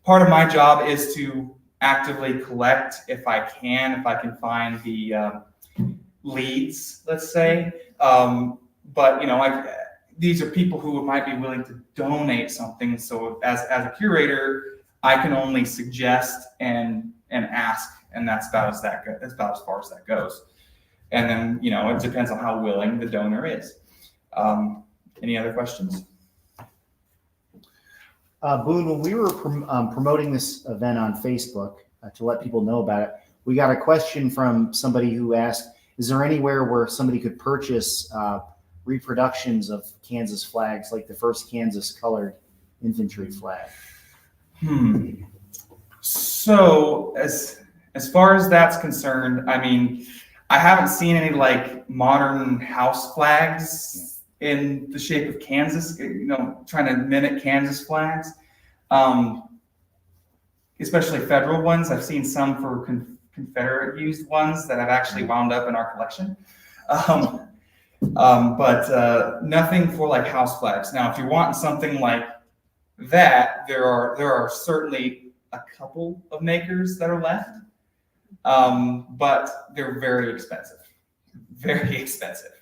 part of my job is to actively collect if I can find the leads, let's say. But these are people who might be willing to donate something. So as a curator, I can only suggest and ask, and that's about as far as that goes. And then it depends on how willing the donor is. Any other questions? Boone, when we were promoting this event on Facebook to let people know about it, we got a question from somebody who asked, is there anywhere where somebody could purchase reproductions of Kansas flags, like the first Kansas colored infantry flag? So as far as that's concerned, I haven't seen any like modern house flags in the shape of Kansas, trying to mimic Kansas flags, especially federal ones. I've seen some for Confederate used ones that have actually wound up in our collection. But nothing for like house flags. Now, if you're wanting something like that, there are certainly a couple of makers that are left, but they're very expensive. Very expensive.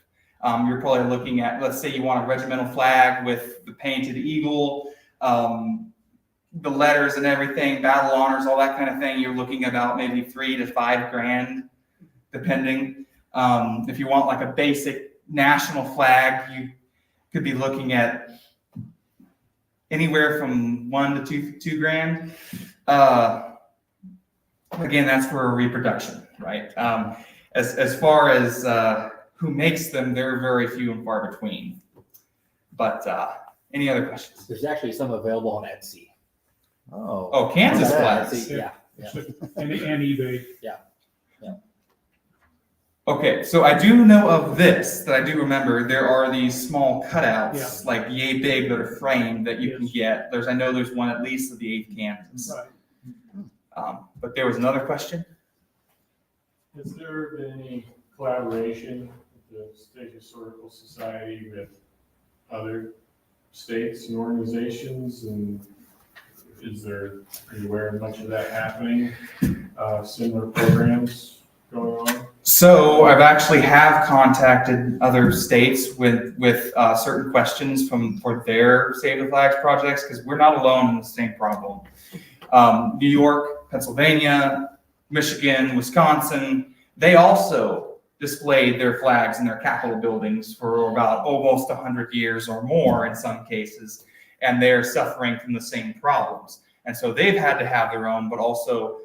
You're probably looking at, let's say you want a regimental flag with the painted eagle, the letters and everything, battle honors, all that kind of thing. You're looking about maybe $3,000 to $5,000, depending. If you want like a basic national flag, you could be looking at anywhere from $1,000 to $2,000. Again, that's for a reproduction, right? As far as who makes them, they're very few and far between. But any other questions? There's actually some available on Etsy. Oh, Kansas yeah. flags. Yeah. And eBay. Okay, so I do know of this, that I do remember. There are these small cutouts, like yay big, that are framed that you can get. I know there's one at least of the 8th Kansas. Right. But there was another question. Has there been any collaboration with the State Historical Society with other states and organizations? And are you aware of much of that happening? Similar programs going on? So I've actually have contacted other states with certain questions for their Save the Flags projects, because we're not alone in the same problem. New York, Pennsylvania, Michigan, Wisconsin, they also displayed their flags in their Capitol buildings for about almost 100 years or more in some cases, and they're suffering from the same problems. And so they've had to have their own, but also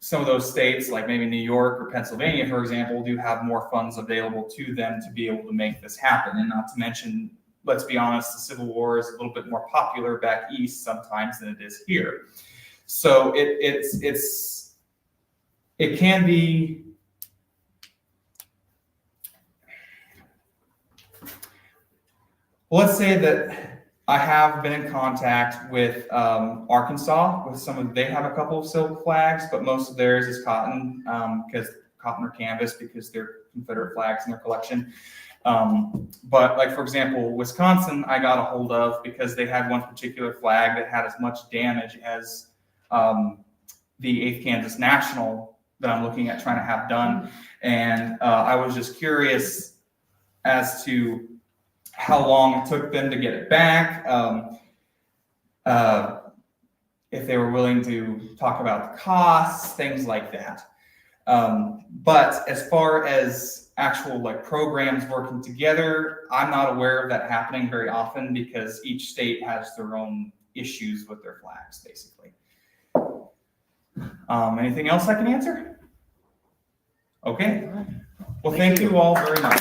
some of those states, like maybe New York or Pennsylvania, for example, do have more funds available to them to be able to make this happen. And not to mention, let's be honest, the Civil War is a little bit more popular back east sometimes than it is here. So it can be, let's say that I have been in contact with Arkansas with they have a couple of silk flags, but most of theirs is cotton, because cotton or canvas, because they're Confederate flags in their collection. But like, for example, Wisconsin, I got a hold of because they had one particular flag that had as much damage as the 8th Kansas National that I'm looking at trying to have done. And I was just curious as to how long it took them to get it back. if they were willing to talk about the costs, things like that. But as far as actual like programs working together, I'm not aware of that happening very often because each state has their own issues with their flags, basically. Anything else I can answer? Okay. Well, thank you all very much.